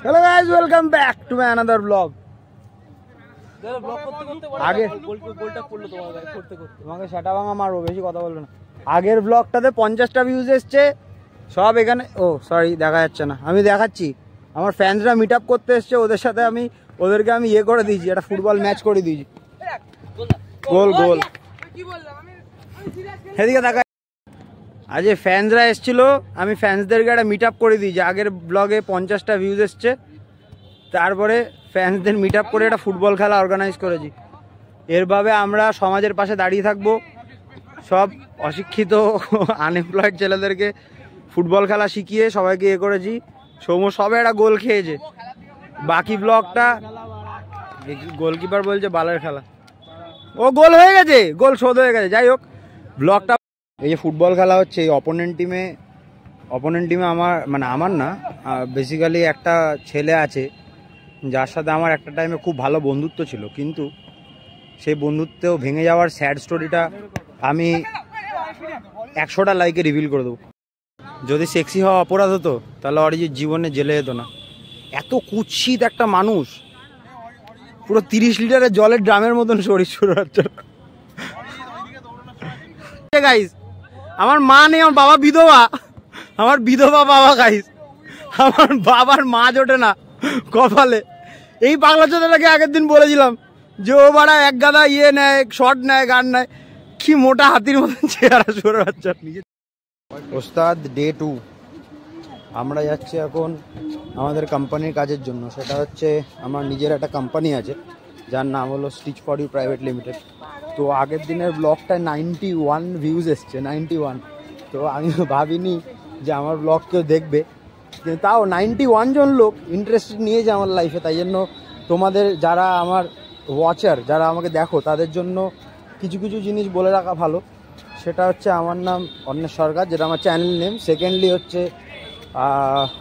Hello guys, welcome back to my another blog. আগে তোমাকে সেটা ভাঙা মারবো, বেশি কথা বলবে না। আগের ব্লগটাতে 50টা ভিউজ এসছে সব এখানে। ও সরি, দেখা যাচ্ছে না, আমি দেখাচ্ছি। আমার ফ্যান্সরা মিট আপ করতে এসছে, ওদের সাথে ওদেরকে আমি ইয়ে করে দিয়েছি, একটা ফুটবল ম্যাচ করে দিয়েছি। গোল গোল সেদিকে দেখা। আজ ফ্যান্সরা এসছিল, আমি ফ্যান্সদেরকে একটা মিট আপ করে দিয়েছি। আগের ব্লগে 50টা ভিউজ এসছে, তারপরে ফ্যান্সদের মিট আপ করে একটা ফুটবল খেলা অর্গানাইজ করেছি। এরভাবে আমরা সমাজের পাশে দাঁড়িয়ে থাকবো। সব অশিক্ষিত আনএমপ্লয়েড ছেলেদেরকে ফুটবল খেলা শিখিয়ে সবাইকে ইয়ে করেছি। সৌম্য সবে একটা গোল খেয়েছে। বাকি ব্লগটা গোলকিপার বলছে বালের খেলা, ও গোল হয়ে গেছে, গোল শোধ হয়ে গেছে। যাই হোক, ব্লগটা এই যে ফুটবল খেলা হচ্ছে, এই অপোনেন্ট টিমে আমার না, বেসিক্যালি একটা ছেলে আছে যার সাথে আমার একটা টাইমে খুব ভালো বন্ধুত্ব ছিল, কিন্তু সেই বন্ধুত্বেও ভেঙে যাওয়ার স্যাড স্টোরিটা আমি 100টা লাইকে রিভিল করে দেবো। যদি সেক্সি হওয়া অপরাধ হতো তাহলে অরিজিৎ জীবনে জেলে যেত না। এত কুৎসিত একটা মানুষ, পুরো 30 লিটারের জলের ড্রামের মতন শরীর শুরু হচ্ছে। গাইস, আমার মা নেই, আমার বাবা বিধবা, আমার বিধবা বাবা। গাইস, আমার বাবার মা জোটে না কপালে। এই পাগলা চোদাটাকে আগের দিন বলেছিলাম যে ও বাড়া এক গাদা ইয়ে নেয়, শর্ট নেয়, গান নেয়, কি মোটা হাতির মতন চেহারা শুরু হচ্ছে। ওস্তাদ ডে 2, আমরা যাচ্ছি এখন আমাদের কোম্পানির কাজের জন্য। সেটা হচ্ছে আমার নিজের একটা কোম্পানি আছে যার নাম হলো Stitch for you private limited. তো আগের দিনের ব্লগটায় 91 ভিউজ এসছে, 91। তো আমি ভাবিনি যে আমার ব্লগ কেউ দেখবে, কিন্তু তাও 91 জন লোক ইন্টারেস্টেড নিয়েছে আমার লাইফে। তাই জন্য তোমাদের যারা আমার ওয়াচার, যারা আমাকে দেখো, তাদের জন্য কিছু কিছু জিনিস বলে রাখা ভালো। সেটা হচ্ছে আমার নাম অন্বেষ সরকার, যেটা আমার চ্যানেল নেম। সেকেন্ডলি হচ্ছে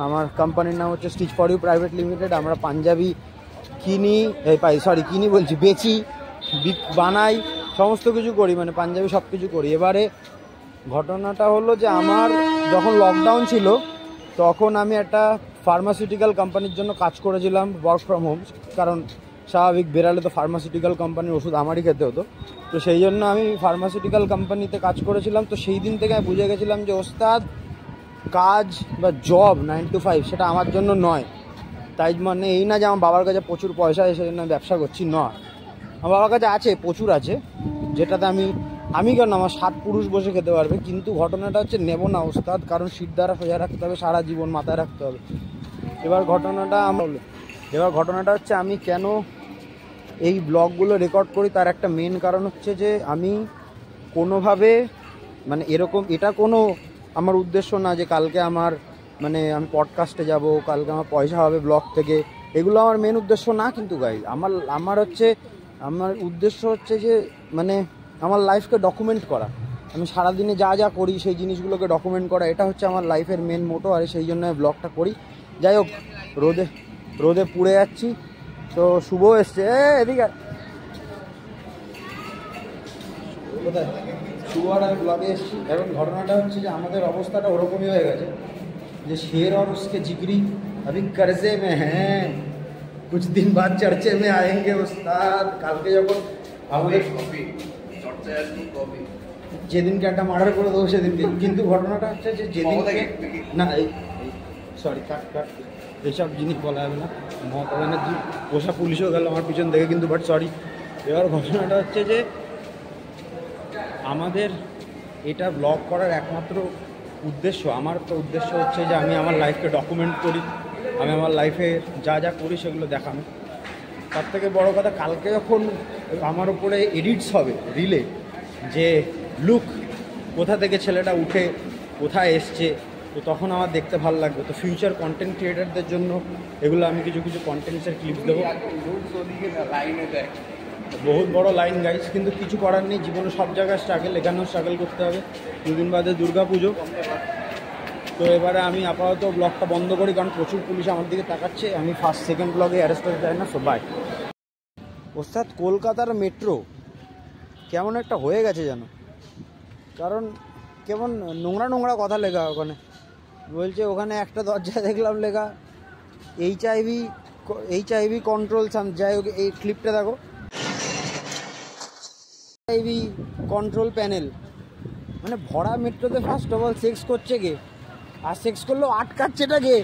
আমার কোম্পানির নাম হচ্ছে Stitch for you private limited. আমরা পাঞ্জাবি বেচি, বানাই, সমস্ত কিছু করি, মানে পাঞ্জাবি সব কিছু করি। এবারে ঘটনাটা হলো যে আমার যখন লকডাউন ছিল তখন আমি একটা ফার্মাসিউটিক্যাল কোম্পানির জন্য কাজ করেছিলাম, ওয়ার্ক ফ্রম হোম। কারণ স্বাভাবিক বেরালে তো ফার্মাসিউটিক্যাল কোম্পানির ওষুধ আমারই খেতে হতো। তো সেই জন্য আমি ফার্মাসিউটিক্যাল কোম্পানিতে কাজ করেছিলাম। তো সেই দিন থেকে আমি বুঝে গেছিলাম যে ওস্তাদ কাজ বা জব 9 to 5 সেটা আমার জন্য নয়। তাই মানে এই না যে আমার বাবার কাছে প্রচুর পয়সা আছে সেই জন্য আমি ব্যবসা করছি, নয়। আমার বাবার কাছে আছে, প্রচুর আছে, যেটাতে আমি কেন, আমার 7 পুরুষ বসে খেতে পারবে। কিন্তু ঘটনাটা হচ্ছে নেব না ওস্তাদ, কারণ শীত দ্বারা সোজা রাখতে হবে, সারা জীবন মাথায় রাখতে হবে। এবার ঘটনাটা হচ্ছে আমি কেন এই ব্লগগুলো রেকর্ড করি, তার একটা মেন কারণ হচ্ছে যে আমি কোনোভাবে মানে এটা কোনো আমার উদ্দেশ্য না যে কালকে আমার আমি পডকাস্টে যাব, কালকে আমার পয়সা হবে ব্লগ থেকে, এগুলো আমার মেন উদ্দেশ্য না। কিন্তু গাইজ আমার উদ্দেশ্য হচ্ছে যে আমার লাইফকে ডকুমেন্ট করা। আমি সারাদিনে যা যা করি সেই জিনিসগুলোকে ডকুমেন্ট করা, এটা হচ্ছে আমার লাইফের মেন মোটো। আর সেই জন্য আমি ব্লগটা করি। যাই হোক, রোদে পুড়ে যাচ্ছি। তো শুভ এসছে, এদিকে কোথায় শুভ আর আমি ব্লগে এসেছি। এখন ঘটনাটা হচ্ছে যে আমাদের অবস্থাটা ওরকমই হয়ে গেছে যে শের আর উসকে জিগরি अभी कर्जे में हैं, कुछ दिन बाद चर्चे में आएंगे उस्ताद। কালকে যখন আমাদের যেদিনকে একটা মার্ডার করে দেবো সেদিনকে। কিন্তু ঘটনাটা হচ্ছে যে যেদিনকে না সরি কাট এইসব জিনিস বলা যাবে না। মমতা ব্যানার্জি পোষা পুলিশও গেল আমার পিছন থেকে, কিন্তু বাট সরি। এবার ঘটনাটা হচ্ছে যে আমাদের এটা ব্লগ করার একমাত্র উদ্দেশ্য, আমার তো উদ্দেশ্য হচ্ছে যে আমি আমার লাইফকে ডকুমেন্ট করি, আমি আমার লাইফে যা যা করি সেগুলো দেখানো। তার থেকে বড় কথা, কালকে যখন আমার উপরে এডিটস হবে রিলে যে লুক কোথা থেকে ছেলেটা উঠে কোথায় এসছে, তো তখন আমার দেখতে ভালো লাগবে। তো ফিউচার কন্টেন্ট ক্রিয়েটারদের জন্য এগুলো আমি কিছু কিছু কন্টেন্টসের ক্লিপস দেবো। বহুত বড় লাইন গাইজ, কিন্তু কিছু করার নেই। জীবনে সব জায়গায় স্ট্রাগল, এখানেও স্ট্রাগল করতে হবে। 2 দিন বাদে দুর্গা পুজো। তো এবারে আমি আপাতত ব্লগটা বন্ধ করি, কারণ প্রচুর পুলিশ আমার দিকে তাকাচ্ছে। আমি ফার্স্ট সেকেন্ড ব্লগে অ্যারেস্ট হতে চাই না। So bye. ওস্তাদ কলকাতার মেট্রো কেমন একটা হয়ে গেছে যেন, কারণ কেমন নোংরা নোংরা কথা লেখা ওখানে। বলছে ওখানে একটা দরজায় দেখলাম লেখা এইচআইভি কন্ট্রোল যাই হোক, এই ক্লিপটা দেখো, এইচআইভি কন্ট্রোল প্যানেল। মানে ভরা মেট্রোতে ফার্স্ট অফ অল সেক্স করছে কে, আর সেক্স করলেও আটকাচ্ছেটা কে?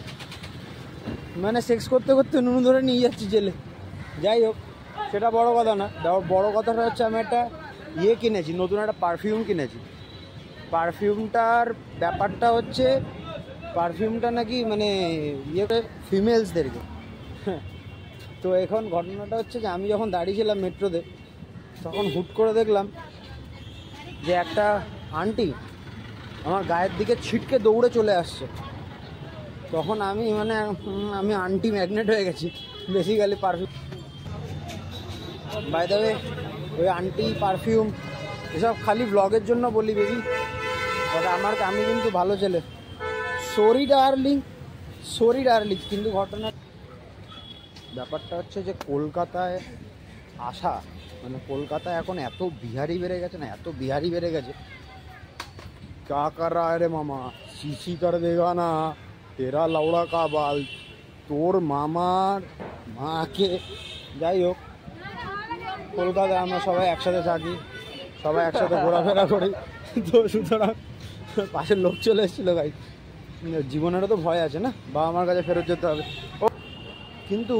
মানে সেক্স করতে করতে নুনু ধরে নিয়ে যাচ্ছি জেলে। যাই হোক, সেটা বড় কথা না। বড় কথাটা হচ্ছে আমি একটা কিনেছি, নতুন একটা পারফিউম কিনেছি। পারফিউমটার ব্যাপারটা হচ্ছে, পারফিউমটা নাকি মানে ফিমেলসদেরকে। তো এখন ঘটনাটা হচ্ছে যে আমি যখন দাঁড়িয়েছিলাম মেট্রোতে, তখন হুট করে দেখলাম যে একটা আন্টি আমার গায়ের দিকে ছিটকে দৌড়ে চলে আসছে। তখন আমি আন্টি ম্যাগনেট হয়ে গেছি basically perfume. By the way, ওই আন্টি পারফিউম এসব খালি ব্লগের জন্য বলি বেবি, বাট আমি কিন্তু ভালো ছেলে। Sorry darling. কিন্তু ব্যাপারটা হচ্ছে যে কলকাতায় আসা, মানে কলকাতায় এখন এত বিহারি বেড়ে গেছে না, এত বিহারি বেড়ে গেছে। क्या कर रहा है रे मामा, शीशी कर देगा ना तेरा लौड़ा का बाल, তোর মামার মাকে। যাই হোক, কলকাতায় আমরা সবাই একসাথে থাকি, সবাই একসাথে ঘোরাফেরা করি, তো সুতরাং পাশের লোক চলে এসেছিলো। ভাই জীবনেরও তো ভয় আছে না, বাবা মার কাছে ফেরত যেতে হবে। ও কিন্তু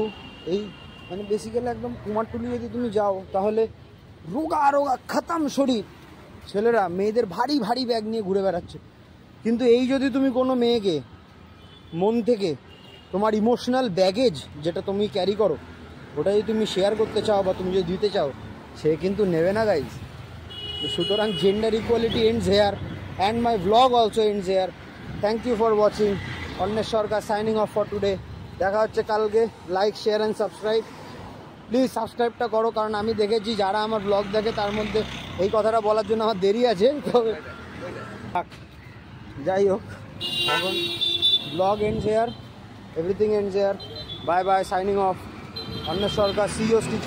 এই মানে বেসিক্যালি একদম কুমারটুলি যদি তুমি যাও, তাহলে রোগা খতম শরীর, ছেলেরা মেয়েদের ভারী ভারী ব্যাগ নিয়ে ঘুরে বেড়াচ্ছে। কিন্তু এই যদি তুমি কোনো মেয়েকে মন থেকে তোমার ইমোশনাল ব্যাগেজ যেটা তুমি ক্যারি করো, ওটা যদি তুমি শেয়ার করতে চাও বা তুমি যদি দিতে চাও, সে কিন্তু নেবে না গাইজ। সুতরাং gender equality ends here and my blog also ends here. Thank you for watching. Anwesh Sarkar signing off for today. দেখা হচ্ছে কালকে। Like, share and subscribe. Please সাবস্ক্রাইবটা করো, কারণ আমি দেখেছি যারা আমার ব্লগ দেখে তার মধ্যে এই কথাটা বলার জন্য আমার দেরি আছে। তবে যাই হোক, এখন blog ends here, everything ends here. Bye bye, signing off. Anwesh Sarkar, CEO stitch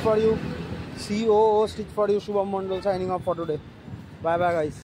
for you, Shubham Mondal signing off for today. Bye bye guys.